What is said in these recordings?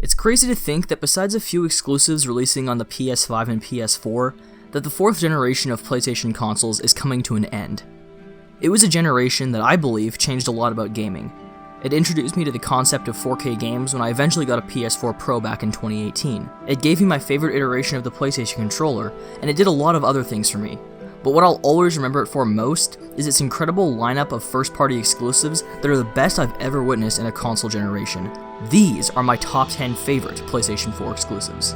It's crazy to think that besides a few exclusives releasing on the PS5 and PS4, that the 4th generation of PlayStation consoles is coming to an end. It was a generation that I believe changed a lot about gaming. It introduced me to the concept of 4K games when I eventually got a PS4 Pro back in 2018. It gave me my favorite iteration of the PlayStation controller, and it did a lot of other things for me. But what I'll always remember it for most is its incredible lineup of first-party exclusives that are the best I've ever witnessed in a console generation. These are my top 10 favorite PlayStation 4 exclusives.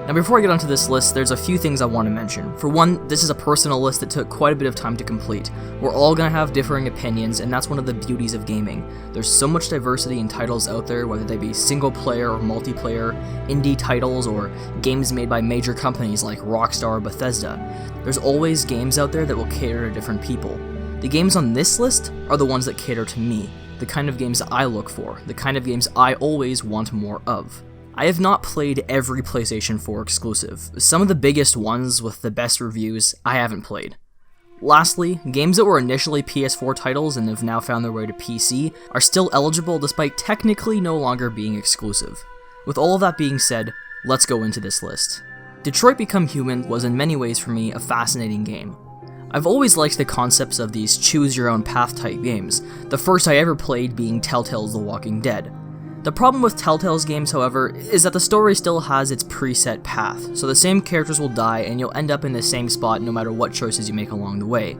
Now before I get onto this list, there's a few things I want to mention. For one, this is a personal list that took quite a bit of time to complete. We're all going to have differing opinions, and that's one of the beauties of gaming. There's so much diversity in titles out there, whether they be single player or multiplayer, indie titles, or games made by major companies like Rockstar or Bethesda. There's always games out there that will cater to different people. The games on this list are the ones that cater to me, the kind of games I look for, the kind of games I always want more of. I have not played every PlayStation 4 exclusive. Some of the biggest ones with the best reviews I haven't played. Lastly, games that were initially PS4 titles and have now found their way to PC are still eligible despite technically no longer being exclusive. With all of that being said, let's go into this list. Detroit Become Human was in many ways for me a fascinating game. I've always liked the concepts of these choose-your-own-path type games, the first I ever played being Telltale's The Walking Dead. The problem with Telltale's games, however, is that the story still has its preset path, so the same characters will die and you'll end up in the same spot no matter what choices you make along the way.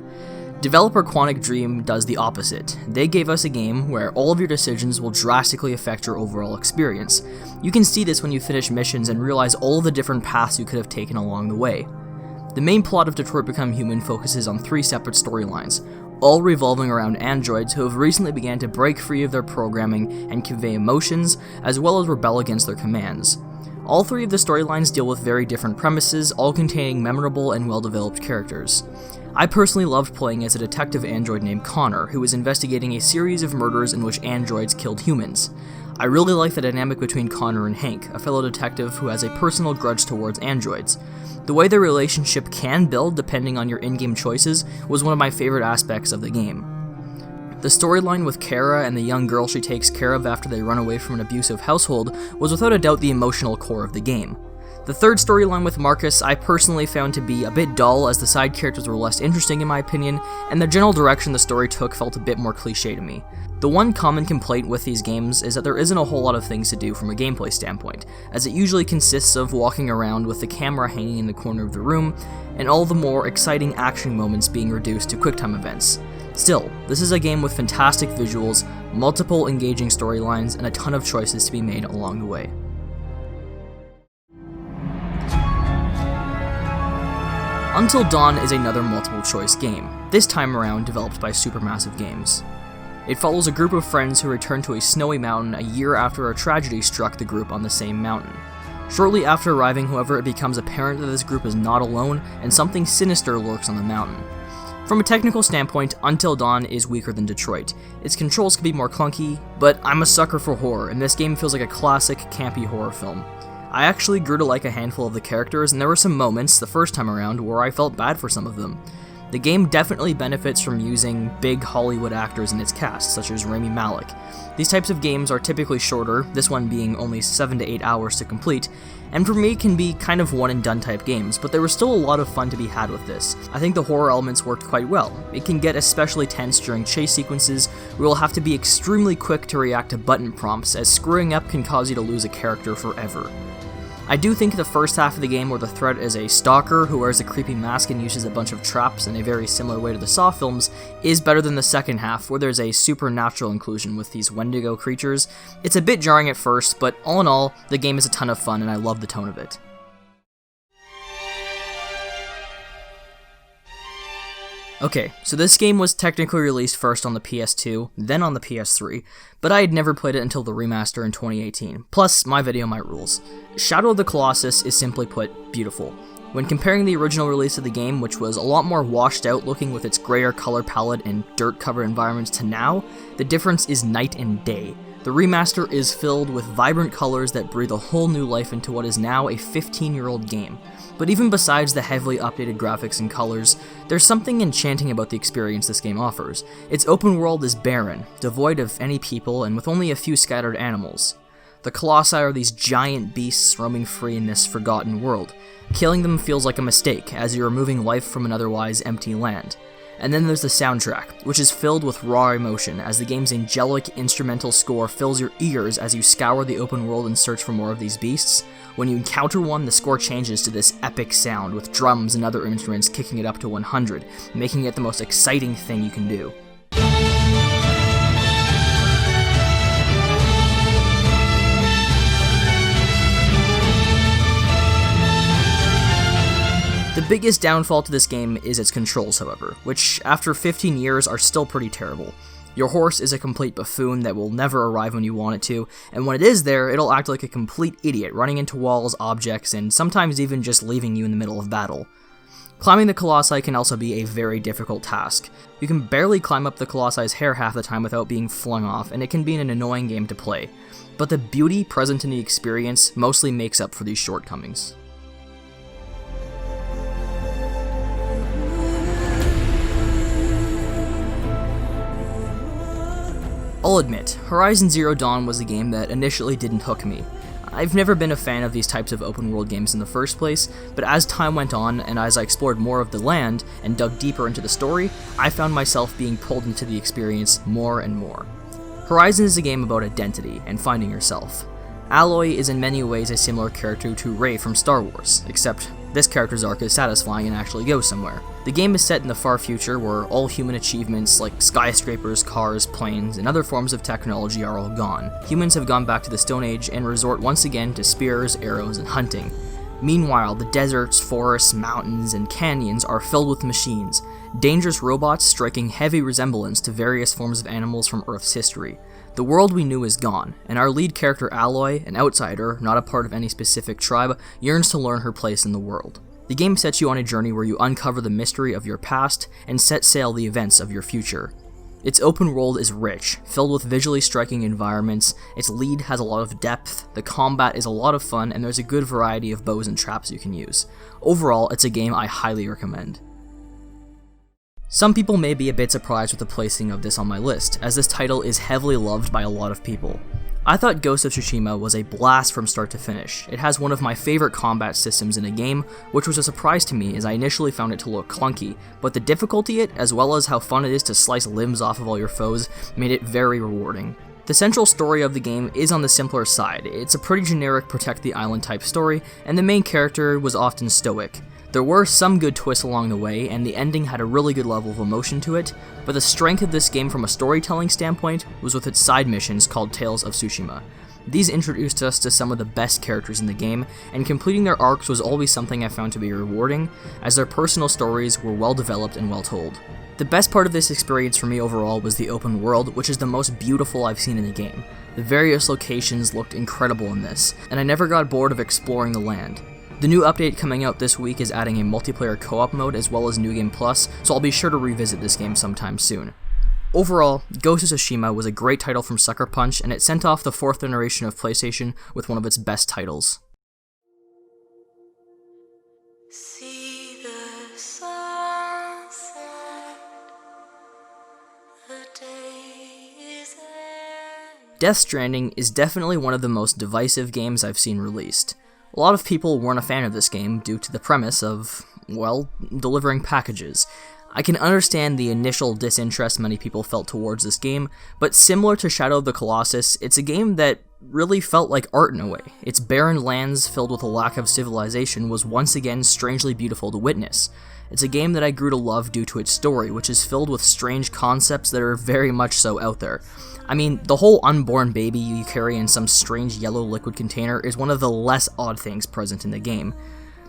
Developer Quantic Dream does the opposite. They gave us a game where all of your decisions will drastically affect your overall experience. You can see this when you finish missions and realize all of the different paths you could have taken along the way. The main plot of Detroit Become Human focuses on 3 separate storylines, all revolving around androids who have recently began to break free of their programming and convey emotions, as well as rebel against their commands. All 3 of the storylines deal with very different premises, all containing memorable and well-developed characters. I personally loved playing as a detective android named Connor, who was investigating a series of murders in which androids killed humans. I really like the dynamic between Connor and Hank, a fellow detective who has a personal grudge towards androids. The way their relationship can build depending on your in-game choices was one of my favorite aspects of the game. The storyline with Kara and the young girl she takes care of after they run away from an abusive household was without a doubt the emotional core of the game. The third storyline with Marcus I personally found to be a bit dull, as the side characters were less interesting in my opinion, and the general direction the story took felt a bit more cliche to me. The one common complaint with these games is that there isn't a whole lot of things to do from a gameplay standpoint, as it usually consists of walking around with the camera hanging in the corner of the room, and all the more exciting action moments being reduced to QuickTime events. Still, this is a game with fantastic visuals, multiple engaging storylines, and a ton of choices to be made along the way. Until Dawn is another multiple-choice game, this time around developed by Supermassive Games. It follows a group of friends who return to a snowy mountain a year after a tragedy struck the group on the same mountain. Shortly after arriving, however, it becomes apparent that this group is not alone, and something sinister lurks on the mountain. From a technical standpoint, Until Dawn is weaker than Detroit. Its controls can be more clunky, but I'm a sucker for horror, and this game feels like a classic, campy horror film. I actually grew to like a handful of the characters, and there were some moments, the first time around, where I felt bad for some of them. The game definitely benefits from using big Hollywood actors in its cast, such as Rami Malek. These types of games are typically shorter, this one being only 7 to 8 hours to complete, and for me can be kind of one-and-done type games, but there was still a lot of fun to be had with this. I think the horror elements worked quite well. It can get especially tense during chase sequences, where you'll have to be extremely quick to react to button prompts, as screwing up can cause you to lose a character forever. I do think the first half of the game, where the threat is a stalker who wears a creepy mask and uses a bunch of traps in a very similar way to the Saw films, is better than the second half, where there's a supernatural inclusion with these Wendigo creatures. It's a bit jarring at first, but all in all, the game is a ton of fun and I love the tone of it. Okay, so this game was technically released first on the PS2, then on the PS3, but I had never played it until the remaster in 2018, plus my video might rules. Shadow of the Colossus is simply put, beautiful. When comparing the original release of the game, which was a lot more washed out looking with its grayer color palette and dirt-covered environments, to now, the difference is night and day. The remaster is filled with vibrant colors that breathe a whole new life into what is now a 15-year-old game. But even besides the heavily updated graphics and colors, there's something enchanting about the experience this game offers. Its open world is barren, devoid of any people, and with only a few scattered animals. The Colossi are these giant beasts roaming free in this forgotten world. Killing them feels like a mistake, as you're removing life from an otherwise empty land. And then there's the soundtrack, which is filled with raw emotion, as the game's angelic instrumental score fills your ears as you scour the open world and search for more of these beasts. When you encounter one, the score changes to this epic sound, with drums and other instruments kicking it up to 100, making it the most exciting thing you can do. The biggest downfall to this game is its controls, however, which after 15 years are still pretty terrible. Your horse is a complete buffoon that will never arrive when you want it to, and when it is there, it'll act like a complete idiot, running into walls, objects, and sometimes even just leaving you in the middle of battle. Climbing the Colossi can also be a very difficult task. You can barely climb up the Colossi's hair half the time without being flung off, and it can be an annoying game to play. But the beauty present in the experience mostly makes up for these shortcomings. I'll admit, Horizon Zero Dawn was a game that initially didn't hook me. I've never been a fan of these types of open world games in the first place, but as time went on and as I explored more of the land and dug deeper into the story, I found myself being pulled into the experience more and more. Horizon is a game about identity and finding yourself. Aloy is in many ways a similar character to Rey from Star Wars, except this character's arc is satisfying and actually goes somewhere. The game is set in the far future where all human achievements like skyscrapers, cars, planes, and other forms of technology are all gone. Humans have gone back to the Stone Age and resort once again to spears, arrows, and hunting. Meanwhile, the deserts, forests, mountains, and canyons are filled with machines, dangerous robots striking heavy resemblance to various forms of animals from Earth's history. The world we knew is gone, and our lead character Aloy, an outsider, not a part of any specific tribe, yearns to learn her place in the world. The game sets you on a journey where you uncover the mystery of your past and set sail the events of your future. Its open world is rich, filled with visually striking environments, its lead has a lot of depth, the combat is a lot of fun, and there's a good variety of bows and traps you can use. Overall, it's a game I highly recommend. Some people may be a bit surprised with the placing of this on my list, as this title is heavily loved by a lot of people. I thought Ghost of Tsushima was a blast from start to finish. It has one of my favorite combat systems in a game, which was a surprise to me as I initially found it to look clunky, but the difficulty it, as well as how fun it is to slice limbs off of all your foes, made it very rewarding. The central story of the game is on the simpler side. It's a pretty generic protect the island type story, and the main character was often stoic. There were some good twists along the way, and the ending had a really good level of emotion to it, but the strength of this game from a storytelling standpoint was with its side missions called Tales of Tsushima. These introduced us to some of the best characters in the game, and completing their arcs was always something I found to be rewarding, as their personal stories were well developed and well told. The best part of this experience for me overall was the open world, which is the most beautiful I've seen in a game. The various locations looked incredible in this, and I never got bored of exploring the land. The new update coming out this week is adding a multiplayer co-op mode as well as New Game Plus, so I'll be sure to revisit this game sometime soon. Overall, Ghost of Tsushima was a great title from Sucker Punch, and it sent off the 4th generation of PlayStation with one of its best titles. See the sunset, the day is end. Death Stranding is definitely one of the most divisive games I've seen released. A lot of people weren't a fan of this game due to the premise of, well, delivering packages. I can understand the initial disinterest many people felt towards this game, but similar to Shadow of the Colossus, it's a game that really felt like art in a way. Its barren lands filled with a lack of civilization was once again strangely beautiful to witness. It's a game that I grew to love due to its story, which is filled with strange concepts that are very much so out there. I mean, the whole unborn baby you carry in some strange yellow liquid container is one of the less odd things present in the game.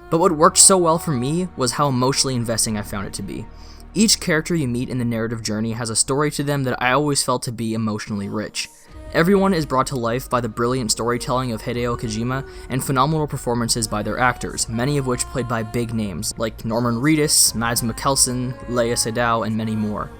But what worked so well for me was how emotionally investing I found it to be. Each character you meet in the narrative journey has a story to them that I always felt to be emotionally rich. Everyone is brought to life by the brilliant storytelling of Hideo Kojima and phenomenal performances by their actors, many of which played by big names like Norman Reedus, Mads Mikkelsen, Lea Seydoux, and many more.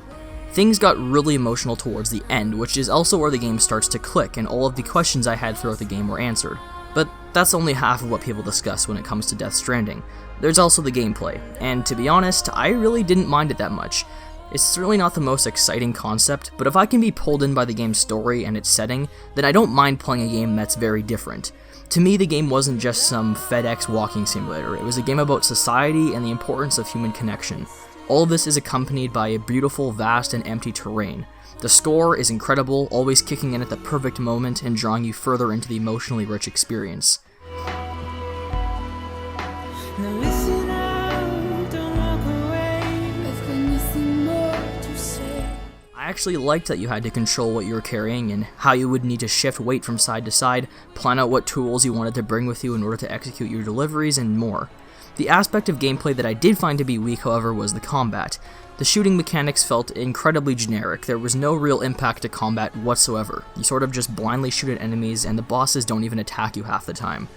Things got really emotional towards the end, which is also where the game starts to click and all of the questions I had throughout the game were answered. But that's only half of what people discuss when it comes to Death Stranding. There's also the gameplay, and to be honest, I really didn't mind it that much. It's certainly not the most exciting concept, but if I can be pulled in by the game's story and its setting, then I don't mind playing a game that's very different. To me, the game wasn't just some FedEx walking simulator, it was a game about society and the importance of human connection. All of this is accompanied by a beautiful, vast, and empty terrain. The score is incredible, always kicking in at the perfect moment and drawing you further into the emotionally rich experience. I actually liked that you had to control what you were carrying and how you would need to shift weight from side to side, plan out what tools you wanted to bring with you in order to execute your deliveries, and more. The aspect of gameplay that I did find to be weak, however, was the combat. The shooting mechanics felt incredibly generic. There was no real impact to combat whatsoever. You sort of just blindly shoot at enemies, and the bosses don't even attack you half the time.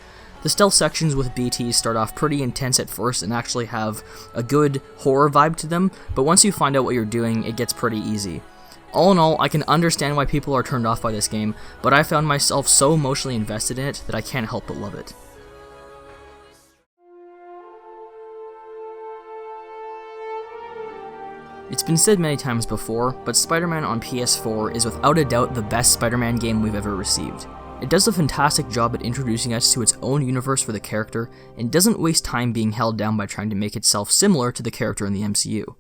The stealth sections with BTs start off pretty intense at first and actually have a good horror vibe to them, but once you find out what you're doing, it gets pretty easy. All in all, I can understand why people are turned off by this game, but I found myself so emotionally invested in it that I can't help but love it. It's been said many times before, but SpiderMan on PS4 is without a doubt the best Spider-Man game we've ever received. It does a fantastic job at introducing us to its own universe for the character, and doesn't waste time being held down by trying to make itself similar to the character in the MCU.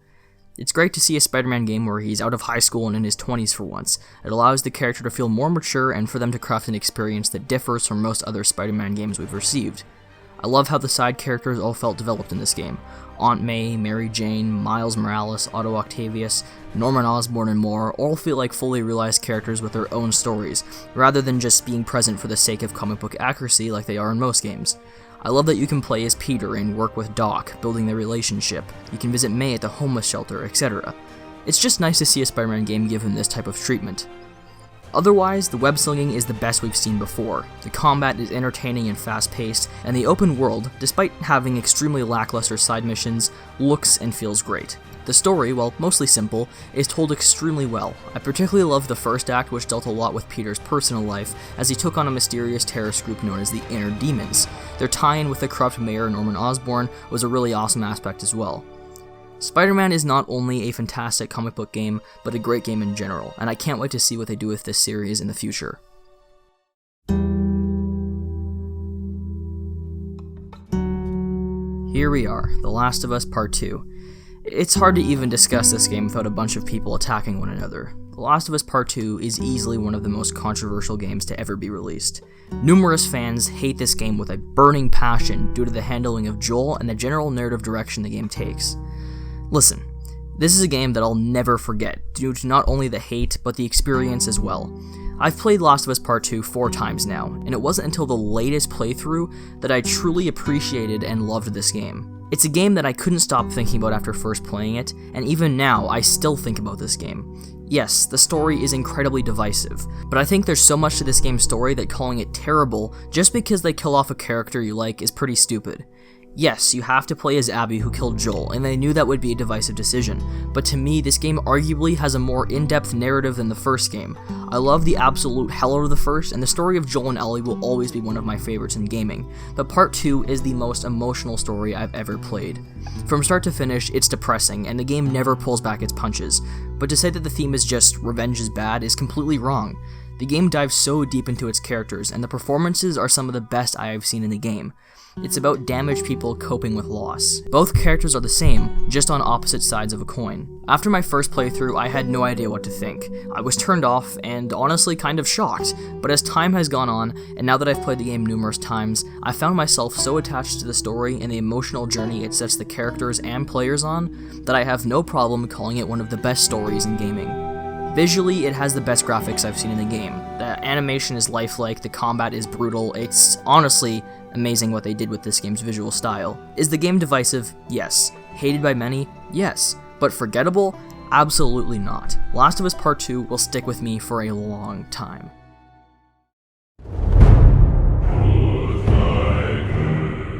It's great to see a Spider-Man game where he's out of high school and in his 20s for once. It allows the character to feel more mature and for them to craft an experience that differs from most other Spider-Man games we've received. I love how the side characters all felt developed in this game. Aunt May, Mary Jane, Miles Morales, Otto Octavius, Norman Osborn, and more all feel like fully realized characters with their own stories, rather than just being present for the sake of comic book accuracy like they are in most games. I love that you can play as Peter and work with Doc, building their relationship. You can visit May at the homeless shelter, etc. It's just nice to see a Spider-Man game given this type of treatment. Otherwise, the web-slinging is the best we've seen before. The combat is entertaining and fast-paced, and the open world, despite having extremely lackluster side missions, looks and feels great. The story, while mostly simple, is told extremely well. I particularly love the first act, which dealt a lot with Peter's personal life, as he took on a mysterious terrorist group known as the Inner Demons. Their tie-in with the corrupt mayor Norman Osborn was a really awesome aspect as well. Spider-Man is not only a fantastic comic book game, but a great game in general, and I can't wait to see what they do with this series in the future. Here we are, The Last of Us Part 2. It's hard to even discuss this game without a bunch of people attacking one another. The Last of Us Part 2 is easily one of the most controversial games to ever be released. Numerous fans hate this game with a burning passion due to the handling of Joel and the general narrative direction the game takes. Listen, this is a game that I'll never forget, due to not only the hate, but the experience as well. I've played Last of Us Part 2 4 times now, and it wasn't until the latest playthrough that I truly appreciated and loved this game. It's a game that I couldn't stop thinking about after first playing it, and even now I still think about this game. Yes, the story is incredibly divisive, but I think there's so much to this game's story that calling it terrible just because they kill off a character you like is pretty stupid. Yes, you have to play as Abby who killed Joel, and they knew that would be a divisive decision, but to me, this game arguably has a more in-depth narrative than the first game. I love the absolute hell out of the first, and the story of Joel and Ellie will always be one of my favorites in gaming, but Part 2 is the most emotional story I've ever played. From start to finish, it's depressing, and the game never pulls back its punches, but to say that the theme is just revenge is bad is completely wrong. The game dives so deep into its characters, and the performances are some of the best I have seen in the game. It's about damaged people coping with loss. Both characters are the same, just on opposite sides of a coin. After my first playthrough, I had no idea what to think. I was turned off, and honestly kind of shocked, but as time has gone on, and now that I've played the game numerous times, I found myself so attached to the story and the emotional journey it sets the characters and players on, that I have no problem calling it one of the best stories in gaming. Visually, it has the best graphics I've seen in the game. The animation is lifelike, the combat is brutal, it's honestly amazing what they did with this game's visual style. Is the game divisive? Yes. Hated by many? Yes. But forgettable? Absolutely not. Last of Us Part 2 will stick with me for a long time.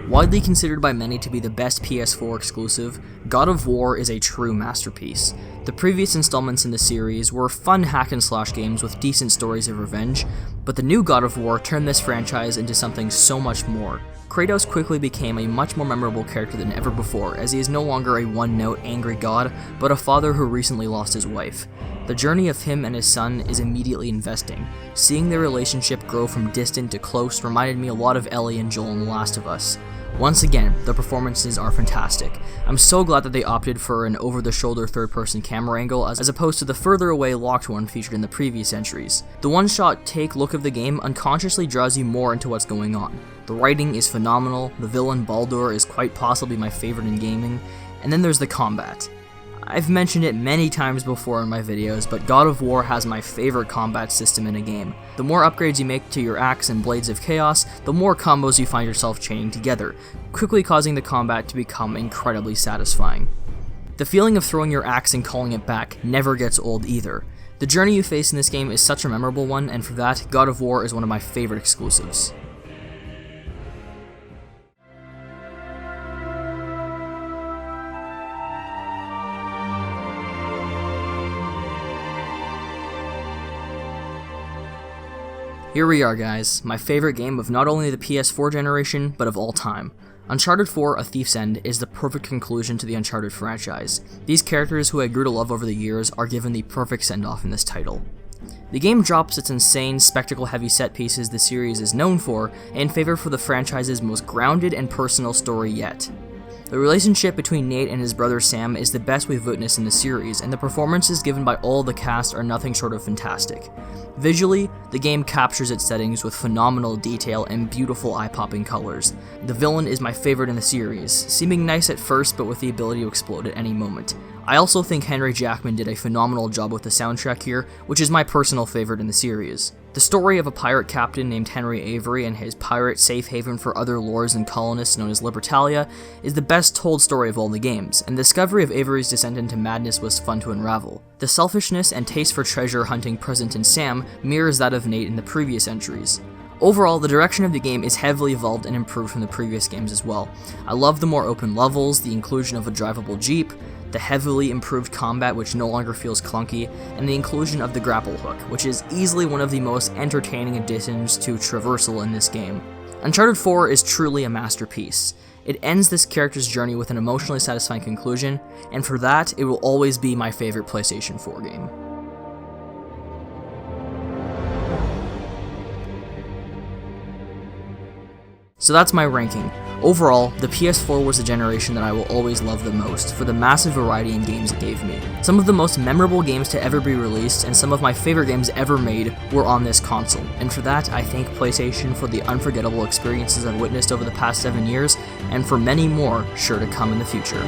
Widely considered by many to be the best PS4 exclusive, God of War is a true masterpiece. The previous installments in the series were fun hack-and-slash games with decent stories of revenge, But the new God of War turned this franchise into something so much more. Kratos quickly became a much more memorable character than ever before, as he is no longer a one-note angry god, but a father who recently lost his wife. The journey of him and his son is immediately investing. Seeing their relationship grow from distant to close reminded me a lot of Ellie and Joel in The Last of Us. Once again, the performances are fantastic. I'm so glad that they opted for an over-the-shoulder third-person camera angle as opposed to the further away locked one featured in the previous entries. The one-shot take look of the game unconsciously draws you more into what's going on. The writing is phenomenal, the villain Baldur is quite possibly my favorite in gaming, and then there's the combat. I've mentioned it many times before in my videos, but God of War has my favorite combat system in a game. The more upgrades you make to your axe and Blades of Chaos, the more combos you find yourself chaining together, quickly causing the combat to become incredibly satisfying. The feeling of throwing your axe and calling it back never gets old either. The journey you face in this game is such a memorable one, and for that, God of War is one of my favorite exclusives. Here we are, guys, my favorite game of not only the PS4 generation, but of all time. Uncharted 4: A Thief's End is the perfect conclusion to the Uncharted franchise. These characters who I grew to love over the years are given the perfect send-off in this title. The game drops its insane, spectacle-heavy set pieces the series is known for in favor for the franchise's most grounded and personal story yet. The relationship between Nate and his brother Sam is the best we've witnessed in the series, and the performances given by all the cast are nothing short of fantastic. Visually, the game captures its settings with phenomenal detail and beautiful eye-popping colors. The villain is my favorite in the series, seeming nice at first but with the ability to explode at any moment. I also think Henry Jackman did a phenomenal job with the soundtrack here, which is my personal favorite in the series. The story of a pirate captain named Henry Avery and his pirate safe haven for other lords and colonists known as Libertalia is the best told story of all the games, and the discovery of Avery's descent into madness was fun to unravel. The selfishness and taste for treasure hunting present in Sam mirrors that of Nate in the previous entries. Overall, the direction of the game is heavily evolved and improved from the previous games as well. I love the more open levels, the inclusion of a drivable jeep, the heavily improved combat which no longer feels clunky, and the inclusion of the grapple hook, which is easily one of the most entertaining additions to traversal in this game. Uncharted 4 is truly a masterpiece. It ends this character's journey with an emotionally satisfying conclusion, and for that, it will always be my favorite PlayStation 4 game. So that's my ranking. Overall, the PS4 was the generation that I will always love the most for the massive variety in games it gave me. Some of the most memorable games to ever be released and some of my favorite games ever made were on this console, and for that I thank PlayStation for the unforgettable experiences I've witnessed over the past 7 years, and for many more sure to come in the future.